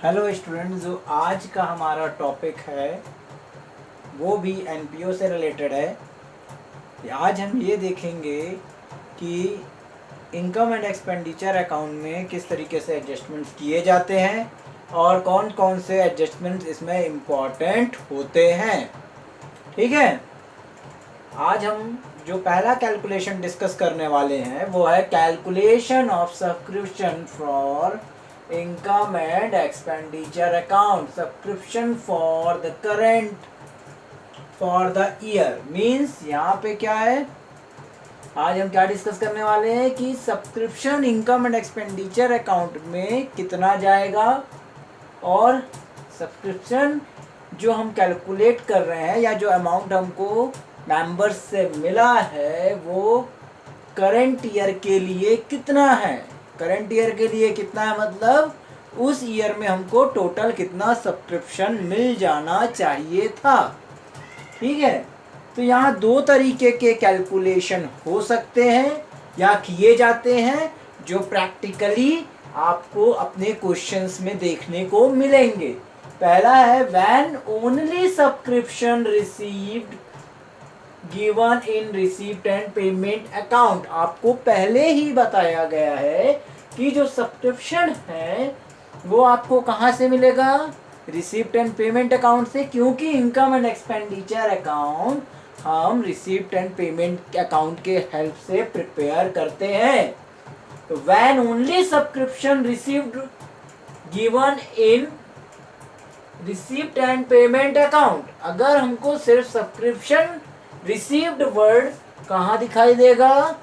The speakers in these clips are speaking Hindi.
हेलो स्टूडेंट्स, जो आज का हमारा टॉपिक है वो भी एनपीओ से रिलेटेड है। आज हम ये देखेंगे कि इनकम एंड एक्सपेंडिचर अकाउंट में किस तरीके से एडजस्टमेंट्स किए जाते हैं और कौन कौन से एडजस्टमेंट्स इसमें इम्पॉर्टेंट होते हैं। ठीक है, आज हम जो पहला कैलकुलेशन डिस्कस करने वाले हैं वो है calculation of subscription for income and expenditure account. Subscription for the current for the year means यहाँ पे क्या है, आज हम क्या डिस्कस करने वाले हैं कि subscription income and expenditure account में कितना जाएगा और सब्सक्रिप्शन जो हम कैलकुलेट कर रहे हैं या जो अमाउंट हमको मेंबर्स से मिला है वो करंट ईयर के लिए कितना है। करंट ईयर के लिए कितना है मतलब उस ईयर में हमको टोटल कितना सब्सक्रिप्शन मिल जाना चाहिए था। ठीक है, तो यहाँ दो तरीके के कैलकुलेशन हो सकते हैं या किए जाते हैं जो प्रैक्टिकली आपको अपने क्वेश्चंस में देखने को मिलेंगे। पहला है when only subscription received given in receipt and payment account. आपको पहले ही बताया गया है कि जो सब्सक्रिप्शन है वो आपको कहाँ से मिलेगा, रिसीप्ट एंड पेमेंट अकाउंट से, क्योंकि इनकम एंड एक्सपेंडिचर अकाउंट हम रिसीप्ट एंड पेमेंट अकाउंट के हेल्प से प्रिपेयर करते हैं। तो when only subscription received given in receipt and payment account, अगर हमको सिर्फ सब्सक्रिप्शन रिसीव्ड वर्ड कहाँ दिखाई देगा,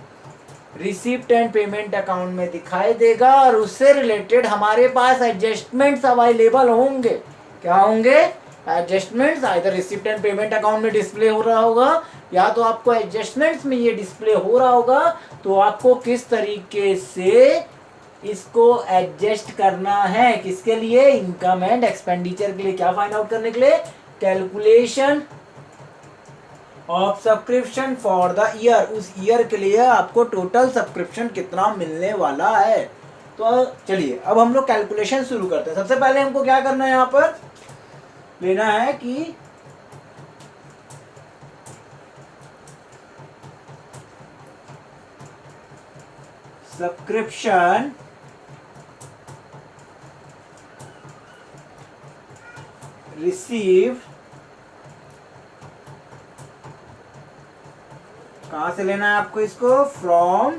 रिसीप्ट एंड पेमेंट अकाउंट में दिखाई देगा और उससे रिलेटेड हमारे पास एडजस्टमेंट्स अवेलेबल होंगे। क्या होंगे, adjustments. Either receipt and payment account में डिस्प्ले हो रहा होगा या तो आपको एडजस्टमेंट्स में ये डिस्प्ले हो रहा होगा। तो आपको किस तरीके से इसको एडजस्ट करना है, किसके लिए, इनकम एंड एक्सपेंडिचर के लिए। क्या फाइंड आउट करने के लिए, calculation of subscription for the year. उस ईयर के लिए आपको टोटल सब्सक्रिप्शन कितना मिलने वाला है। तो चलिए अब हम लोग कैलकुलेशन शुरू करते हैं। सबसे पहले हमको क्या करना है, यहाँ पर लेना है कि सब्सक्रिप्शन रिसीव, कहां से लेना है आपको इसको, from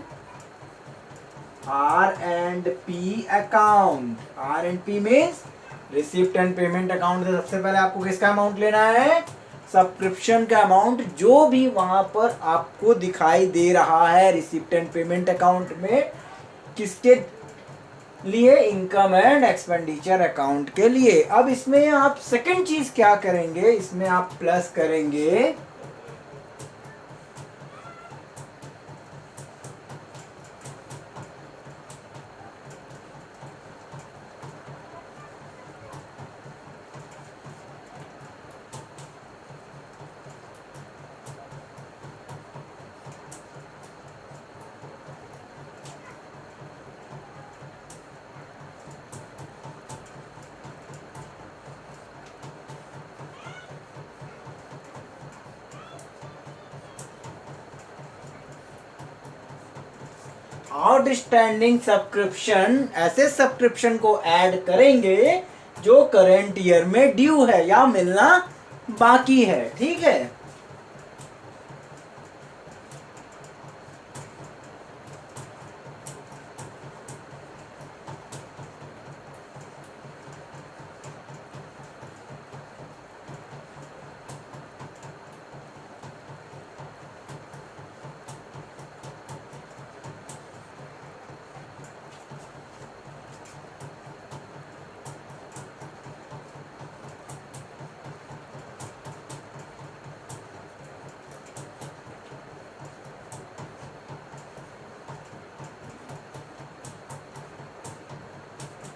R and P account. R and P means receipt and payment account से सबसे पहले आपको किसका अमाउंट लेना है, सब्सक्रिप्शन का अमाउंट जो भी वहां पर आपको दिखाई दे रहा है रिसिप्ट एंड पेमेंट अकाउंट में। किसके लिए, इनकम एंड एक्सपेंडिचर अकाउंट के लिए। अब इसमें आप सेकंड चीज क्या करेंगे, इसमें आप प्लस करेंगे आउटस्टैंडिंग सब्सक्रिप्शन, ऐसे सब्सक्रिप्शन को ऐड करेंगे जो करंट ईयर में ड्यू है या मिलना बाकी है। ठीक है,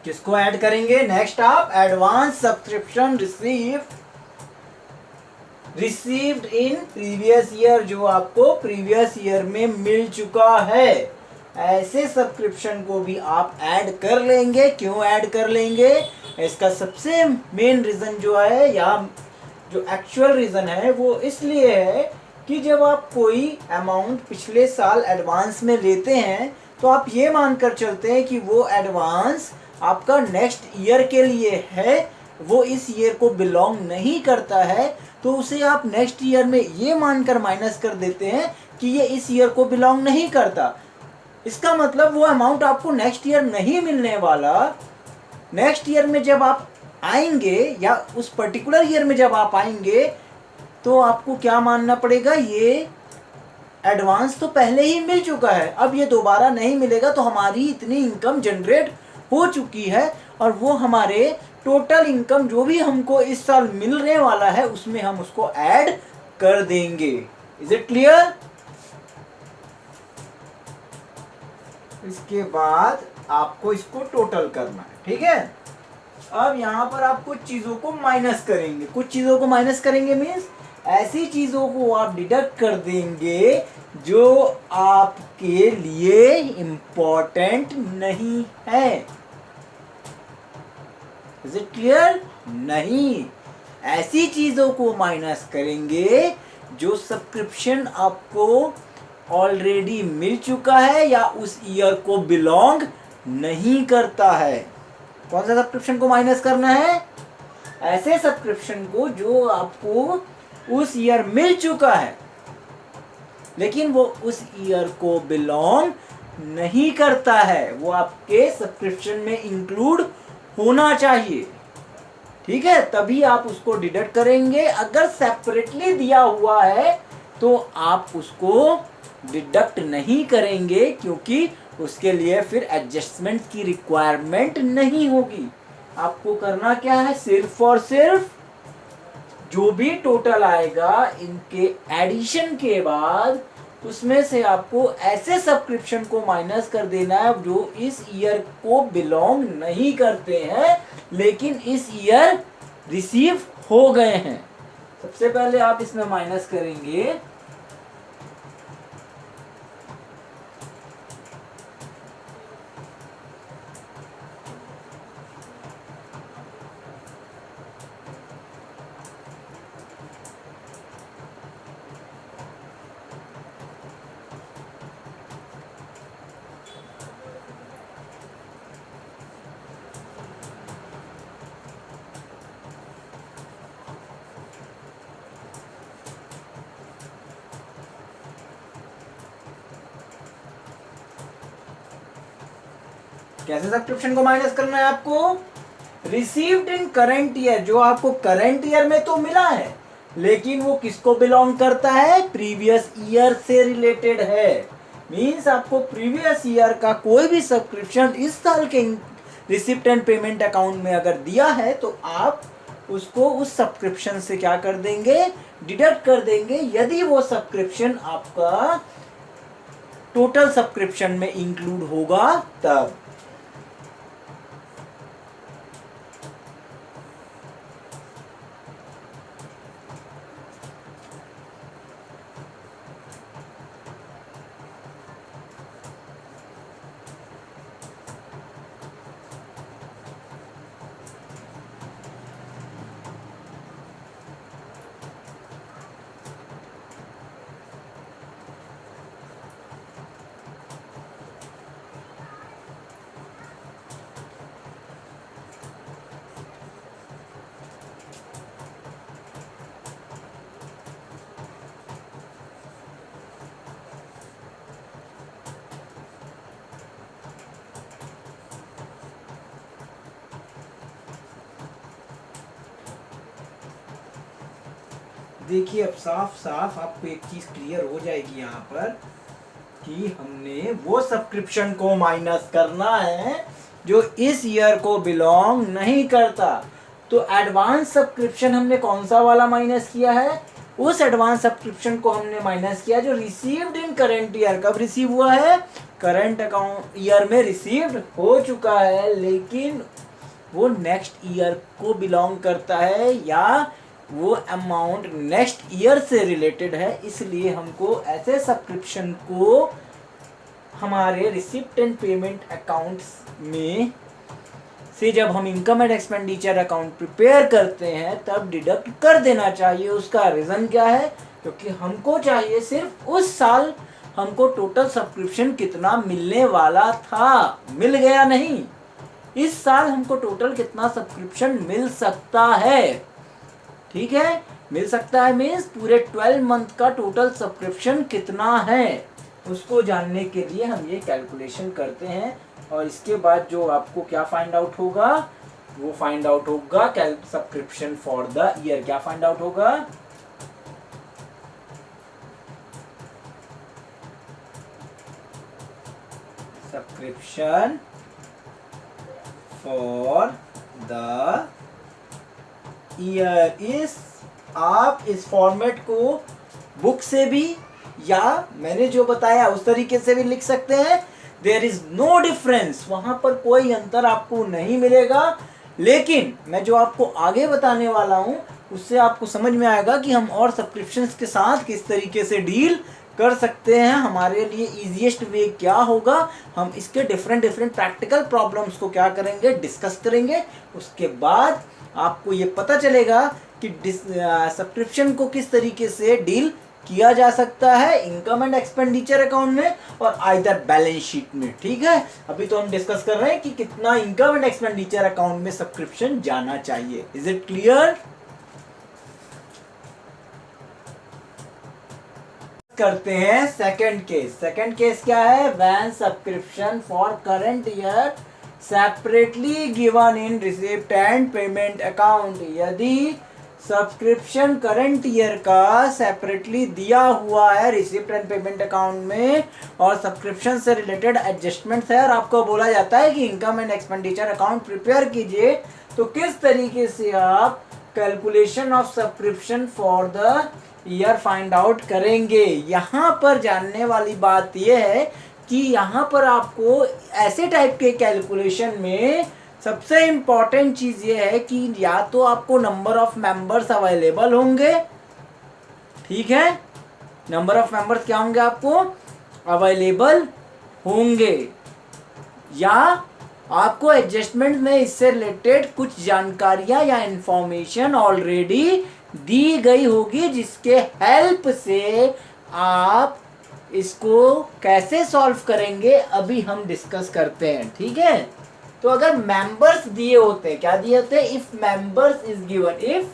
किसको ऐड करेंगे, नेक्स्ट आप advance subscription received in previous year, जो आपको प्रीवियस ईयर में मिल चुका है ऐसे सब्सक्रिप्शन को भी आप ऐड कर लेंगे। क्यों ऐड कर लेंगे? इसका सबसे मेन रीज़न जो है, या जो एक्चुअल रीज़न है, वो इसलिए है कि जब आप कोई अमाउंट पिछले साल एडवांस में लेते हैं तो आप ये मानकर चलते हैं कि वो एडवांस आपका नेक्स्ट ईयर के लिए है, वो इस ईयर को बिलोंग नहीं करता है, तो उसे आप नेक्स्ट ईयर में ये मानकर माइनस कर देते हैं कि ये इस ईयर को बिलोंग नहीं करता। इसका मतलब वो अमाउंट आपको नेक्स्ट ईयर नहीं मिलने वाला। नेक्स्ट ईयर में जब आप आएंगे या उस पर्टिकुलर ईयर में जब आप आएंगे तो आपको क्या मानना पड़ेगा, ये एडवांस तो पहले ही मिल चुका है, अब ये दोबारा नहीं मिलेगा, तो हमारी इतनी इनकम जनरेट हो चुकी है और वो हमारे टोटल इनकम जो भी हमको इस साल मिलने वाला है उसमें हम उसको ऐड कर देंगे। Is it clear? इसके बाद आपको इसको टोटल करना है, ठीक है। अब यहाँ पर आप कुछ चीजों को माइनस करेंगे। कुछ चीजों को माइनस करेंगे मीन्स ऐसी चीजों को आप डिडक्ट कर देंगे जो आपके लिए इम्पोर्टेंट नहीं है। Is it clear? नहीं, ऐसी चीजों को माइनस करेंगे जो सब्सक्रिप्शन आपको ऑलरेडी मिल चुका है या उस ईयर को बिलोंग नहीं करता है। कौन सा सब्सक्रिप्शन को माइनस करना है? ऐसे सब्सक्रिप्शन को जो आपको उस ईयर मिल चुका है लेकिन वो उस ईयर को बिलोंग नहीं करता है, वो आपके सब्सक्रिप्शन में इंक्लूड होना चाहिए, ठीक है, तभी आप उसको डिडक्ट करेंगे। अगर सेपरेटली दिया हुआ है तो आप उसको डिडक्ट नहीं करेंगे क्योंकि उसके लिए फिर एडजस्टमेंट की रिक्वायरमेंट नहीं होगी। आपको करना क्या है, सिर्फ और सिर्फ जो भी टोटल आएगा इनके एडिशन के बाद उसमें से आपको ऐसे सब्सक्रिप्शन को माइनस कर देना है जो इस ईयर को बिलोंग नहीं करते हैं लेकिन इस ईयर रिसीव हो गए हैं। सबसे पहले आप इसमें माइनस करेंगे कैसे सब्सक्रिप्शन को माइनस करना है आपको, रिसीव्ड इन करंट ईयर, जो आपको करंट ईयर में तो मिला है लेकिन वो किसको बिलोंग करता है, प्रीवियस ईयर से रिलेटेड है। मींस आपको प्रीवियस ईयर का कोई भी सब्सक्रिप्शन इस साल के रिसिप्ट एंड पेमेंट अकाउंट में अगर दिया है तो आप उसको उस सब्सक्रिप्शन से क्या कर देंगे, डिडक्ट कर देंगे, यदि वो सब्सक्रिप्शन आपका टोटल सब्सक्रिप्शन में इंक्लूड होगा तब। देखिए अब साफ साफ आपको एक चीज क्लियर हो जाएगी यहाँ पर कि हमने वो सब्सक्रिप्शन को माइनस करना है जो इस ईयर को बिलोंग नहीं करता। तो एडवांस सब्सक्रिप्शन हमने कौन सा वाला माइनस किया है, उस एडवांस सब्सक्रिप्शन को हमने माइनस किया जो रिसीव्ड इन करंट ईयर। कब रिसीव हुआ है, करंट अकाउंट ईयर में रिसीव्ड हो चुका है लेकिन वो नेक्स्ट ईयर को बिलोंग करता है या वो अमाउंट नेक्स्ट ईयर से रिलेटेड है, इसलिए हमको ऐसे सब्सक्रिप्शन को हमारे रिसिप्ट एंड पेमेंट अकाउंट्स में से जब हम income and expenditure account prepare करते हैं तब डिडक्ट कर देना चाहिए। उसका रीज़न क्या है? क्योंकि हमको चाहिए सिर्फ उस साल हमको टोटल सब्सक्रिप्शन कितना मिलने वाला था, मिल गया नहीं। इस साल हमको टोटल कितना सब्सक्रिप्शन मिल सकता है, ठीक है, मिल सकता है मीन्स पूरे 12 मंथ का टोटल सब्सक्रिप्शन कितना है, उसको जानने के लिए हम ये कैलकुलेशन करते हैं। और इसके बाद जो आपको क्या फाइंड आउट होगा, वो फाइंड आउट होगा सब्सक्रिप्शन फॉर द ईयर। क्या फाइंड आउट होगा? Subscription for the year. इस आप इस फॉर्मेट को बुक से भी या मैंने जो बताया उस तरीके से भी लिख सकते हैं। देयर इज नो डिफरेंस, वहां पर कोई अंतर आपको नहीं मिलेगा। लेकिन मैं जो आपको आगे बताने वाला हूं उससे आपको समझ में आएगा कि हम और सब्सक्रिप्शंस के साथ किस तरीके से डील कर सकते हैं। हमारे लिए इजीएस्ट वे क्या होगा, हम इसके डिफरेंट प्रैक्टिकल प्रॉब्लम्स को क्या करेंगे, डिस्कस करेंगे। उसके बाद आपको ये पता चलेगा कि सब्सक्रिप्शन को किस तरीके से डील किया जा सकता है इनकम एंड एक्सपेंडिचर अकाउंट में और आइदर बैलेंस शीट में, ठीक है। अभी तो हम डिस्कस कर रहे हैं कि कितना इनकम एंड एक्सपेंडिचर अकाउंट में सब्सक्रिप्शन जाना चाहिए। Is it clear? करते हैं सेकंड केस। सेकंड केस क्या है? When subscription for current year separately given in receipt and payment account. यदि सब्सक्रिप्शन करंट ईयर का सेपरेटली दिया हुआ है रिसिप्ट एंड पेमेंट अकाउंट में और सब्सक्रिप्शन से रिलेटेड एडजस्टमेंट्स है और आपको बोला जाता है कि income and expenditure account prepare कीजिए, तो किस तरीके से आप calculation of subscription for the year find out करेंगे। यहाँ पर जानने वाली बात यह है कि यहाँ पर आपको ऐसे टाइप के कैलकुलेशन में सबसे इम्पॉर्टेंट चीज़ ये है कि या तो आपको नंबर ऑफ मेंबर्स अवेलेबल होंगे, ठीक है, नंबर ऑफ मेंबर्स क्या होंगे आपको अवेलेबल होंगे, या आपको एडजस्टमेंट में इससे रिलेटेड कुछ जानकारियां या इंफॉर्मेशन ऑलरेडी दी गई होगी जिसके हेल्प से आप इसको कैसे सॉल्व करेंगे अभी हम डिस्कस करते हैं, ठीक है। तो अगर मेंबर्स दिए होते हैं, क्या दिए होते हैं? If members is given, if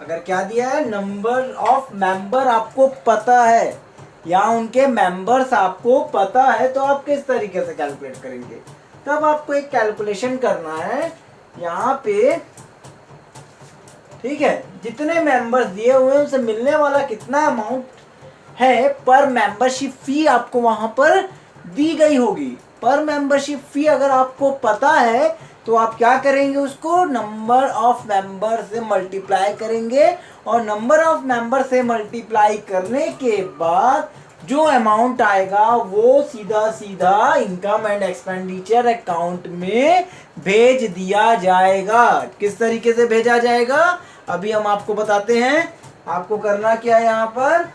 अगर क्या दिया है, नंबर ऑफ मेंबर आपको पता है या उनके मेंबर्स आपको पता है, तो आप किस तरीके से कैलकुलेट करेंगे? तब आपको एक कैलकुलेशन करना है यहाँ पे, ठीक है, जितने मेंबर्स दिए हुए हैं उनसे मिलने वाला कितना अमाउंट है पर मेंबरशिप फी आपको वहां पर दी गई होगी। पर मेंबरशिप फी अगर आपको पता है तो आप क्या करेंगे, उसको नंबर ऑफ मेंबर से मल्टीप्लाई करेंगे और नंबर ऑफ मेंबर से मल्टीप्लाई करने के बाद जो अमाउंट आएगा वो सीधा सीधा इनकम एंड एक्सपेंडिचर अकाउंट में भेज दिया जाएगा। किस तरीके से भेजा जाएगा अभी हम आपको बताते हैं। आपको करना क्या है यहाँ पर,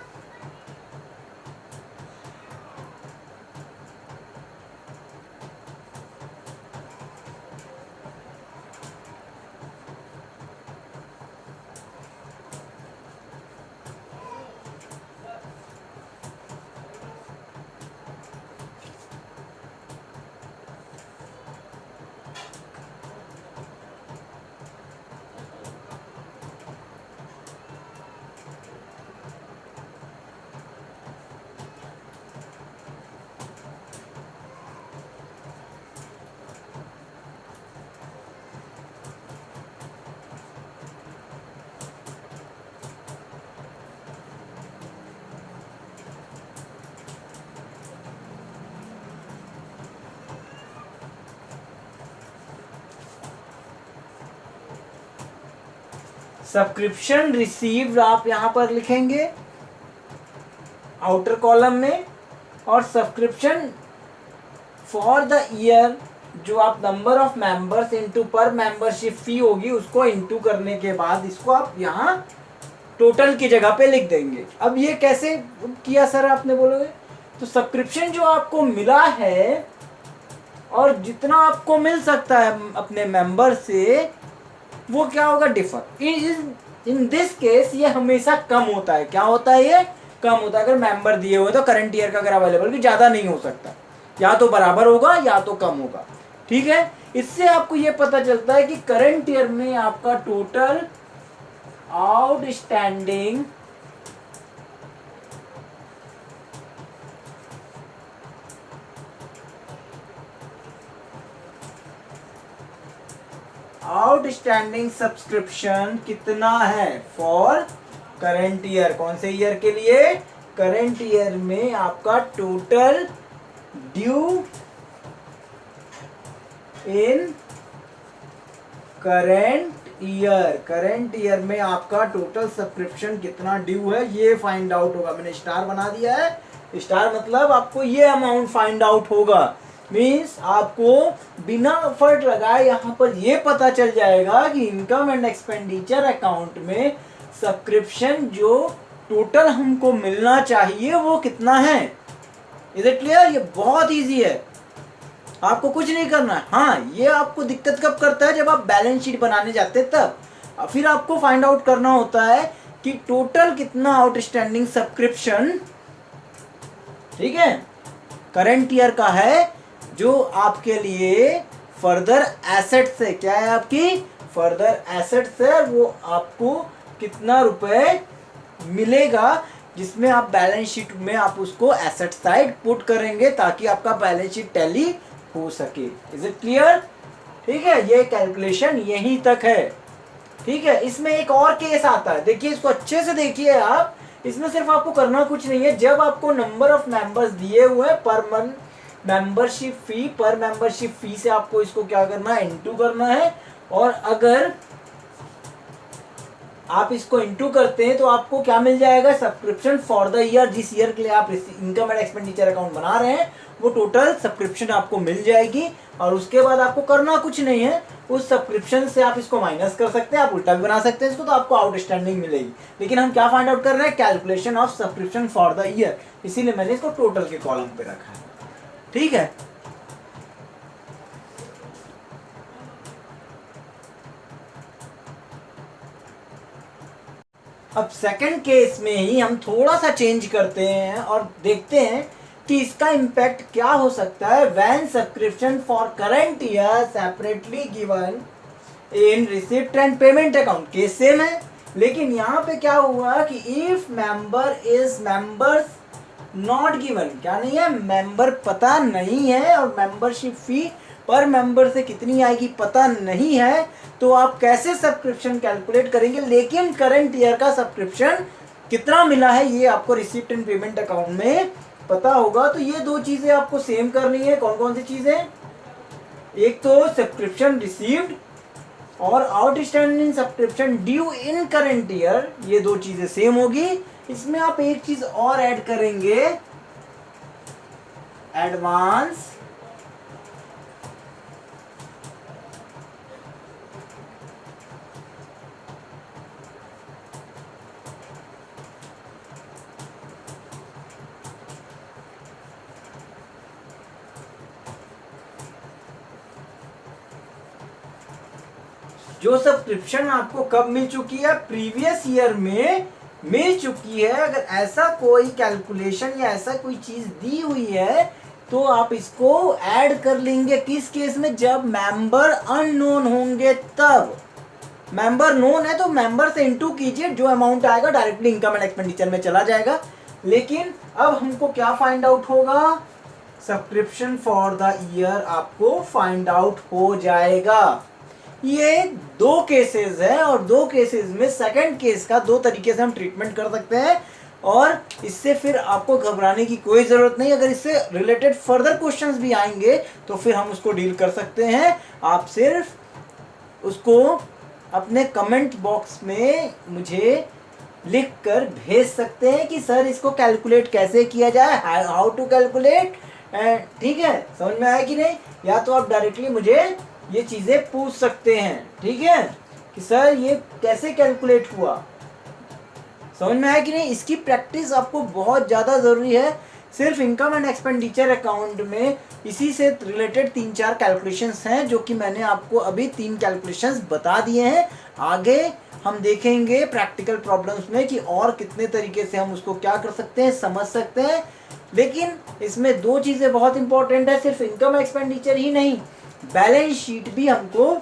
सब्सक्रिप्शन रिसीव्ड आप यहां पर लिखेंगे आउटर कॉलम में, और सब्सक्रिप्शन फॉर द ईयर जो आप नंबर ऑफ मेंबर्स इंटू पर मेंबरशिप फी होगी उसको इंटू करने के बाद इसको आप यहाँ टोटल की जगह पे लिख देंगे। अब ये कैसे किया सर आपने बोलोगे, तो सब्सक्रिप्शन जो आपको मिला है और जितना आपको मिल सकता है अपने मेंबर से वो क्या होगा, डिफर। इन दिस केस ये हमेशा कम होता है। क्या होता है, ये कम होता है। अगर मेंबर दिए हुए तो करंट ईयर का अगर अवेलेबल भी ज़्यादा नहीं हो सकता, या तो बराबर होगा या तो कम होगा। ठीक है, इससे आपको ये पता चलता है कि करंट ईयर में आपका टोटल आउटस्टैंडिंग सब्सक्रिप्शन कितना है फॉर करंट ईयर। कौन से ईयर के लिए, करंट ईयर में आपका टोटल ड्यू इन करंट ईयर में आपका टोटल सब्सक्रिप्शन कितना ड्यू है ये फाइंड आउट होगा। मैंने स्टार बना दिया है, स्टार मतलब आपको ये अमाउंट फाइंड आउट होगा। मीन्स आपको बिना एफर्ट लगाए यहाँ पर ये पता चल जाएगा कि इनकम एंड एक्सपेंडिचर अकाउंट में सब्सक्रिप्शन जो टोटल हमको मिलना चाहिए वो कितना है। इज इट क्लियर, ये बहुत इजी है, आपको कुछ नहीं करना है। हाँ, ये आपको दिक्कत कब करता है, जब आप बैलेंस शीट बनाने जाते हैं तब। फिर आपको फाइंड आउट करना होता है कि टोटल कितना आउटस्टैंडिंग सब्सक्रिप्शन, ठीक है, करंट ईयर का है, जो आपके लिए फर्दर एसेट्स है। क्या है आपकी फर्दर एसेट्स है, वो आपको कितना रुपए मिलेगा, जिसमें आप बैलेंस शीट में आप उसको एसेट साइड पुट करेंगे ताकि आपका बैलेंस शीट टैली हो सके। इज इट क्लियर, ठीक है, ये कैलकुलेशन यहीं तक है। ठीक है, इसमें एक और केस आता है, देखिए इसको अच्छे से देखिए आप। इसमें सिर्फ आपको करना कुछ नहीं है, जब आपको नंबर ऑफ मेंबर्स दिए हुए पर मंथ मेंबरशिप फी, पर मेंबरशिप फी से आपको इसको क्या करना है, इनटू करना है। और अगर आप इसको इनटू करते हैं तो आपको क्या मिल जाएगा, सब्सक्रिप्शन फॉर द ईयर, जिस ईयर के लिए आप इनकम एंड एक्सपेंडिचर अकाउंट बना रहे हैं वो टोटल सब्सक्रिप्शन आपको मिल जाएगी। और उसके बाद आपको करना कुछ नहीं है, उस सब्सक्रिप्शन से आप इसको माइनस कर सकते हैं, आप उल्टा भी बना सकते हैं इसको, तो आपको आउटस्टैंडिंग मिलेगी। लेकिन हम क्या फाइंड आउट कर रहे हैं, calculation of subscription for the year, इसीलिए मैंने इसको टोटल के कॉलम पे रखा है। ठीक है, अब सेकंड केस में ही हम थोड़ा सा चेंज करते हैं और देखते हैं कि इसका इम्पैक्ट क्या हो सकता है। When subscription for current year separately given in receipt and payment account, case same है, लेकिन यहाँ पे क्या हुआ कि इफ मेंबर्स नॉट गिवन, क्या नहीं है, मेंबर पता नहीं है और मेंबरशिप फी पर मेंबर से कितनी आएगी पता नहीं है, तो आप कैसे सब्सक्रिप्शन कैलकुलेट करेंगे। लेकिन करंट ईयर का सब्सक्रिप्शन कितना मिला है ये आपको रिसिप्ट एंड पेमेंट अकाउंट में पता होगा। तो ये दो चीजें आपको सेम करनी है। कौन कौन सी चीजें, एक तो सब्सक्रिप्शन रिसीव्ड और आउटस्टैंडिंग सब्सक्रिप्शन ड्यू इन करंट ईयर, ये दो चीजें सेम होगी। इसमें आप एक चीज और ऐड करेंगे, एडवांस जो सब्सक्रिप्शन आपको कब मिल चुकी है, प्रीवियस ईयर में मिल चुकी है। अगर ऐसा कोई कैलकुलेशन या ऐसा कोई चीज दी हुई है तो आप इसको ऐड कर लेंगे। किस केस में, जब मेंबर अननोन होंगे तब। मेंबर नोन है तो मेंबर से इनटू कीजिए, जो अमाउंट आएगा डायरेक्टली इनकम एंड एक्सपेंडिचर में चला जाएगा। लेकिन अब हमको क्या फाइंड आउट होगा, सब्सक्रिप्शन फॉर द ईयर आपको फाइंड आउट हो जाएगा। ये दो केसेस है और दो केसेस में सेकंड केस का दो तरीके से हम ट्रीटमेंट कर सकते हैं और इससे फिर आपको घबराने की कोई ज़रूरत नहीं। अगर इससे रिलेटेड फर्दर क्वेश्चंस भी आएंगे तो फिर हम उसको डील कर सकते हैं। आप सिर्फ उसको अपने कमेंट बॉक्स में मुझे लिख कर भेज सकते हैं कि सर इसको कैलकुलेट कैसे किया जाए, हाउ टू कैलकुलेट ठीक है, समझ में आया कि नहीं? या तो आप डायरेक्टली मुझे ये चीज़ें पूछ सकते हैं, ठीक है, कि सर ये कैसे कैलकुलेट हुआ। समझ में आया कि नहीं? इसकी प्रैक्टिस आपको बहुत ज़्यादा ज़रूरी है। सिर्फ इनकम एंड एक्सपेंडिचर अकाउंट में इसी से रिलेटेड 3-4 कैलकुलेशंस हैं, जो कि मैंने आपको अभी 3 कैलकुलेशंस बता दिए हैं। आगे हम देखेंगे प्रैक्टिकल प्रॉब्लम्स में कि और कितने तरीके से हम उसको क्या कर सकते हैं, समझ सकते हैं। लेकिन इसमें 2 चीज़ें बहुत इंपॉर्टेंट है, सिर्फ इनकम एक्सपेंडिचर ही नहीं, बैलेंस शीट भी हमको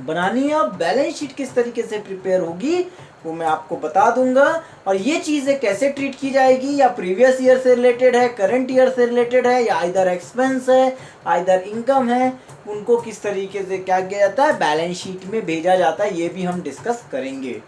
बनानी है। और बैलेंस शीट किस तरीके से प्रिपेयर होगी वो मैं आपको बता दूंगा। और ये चीज़ें कैसे ट्रीट की जाएगी, या प्रीवियस ईयर से रिलेटेड है, करंट ईयर से रिलेटेड है, या आइदर एक्सपेंस है, आइदर इनकम है, उनको किस तरीके से क्या किया जाता है, बैलेंस शीट में भेजा जाता है, ये भी हम डिस्कस करेंगे।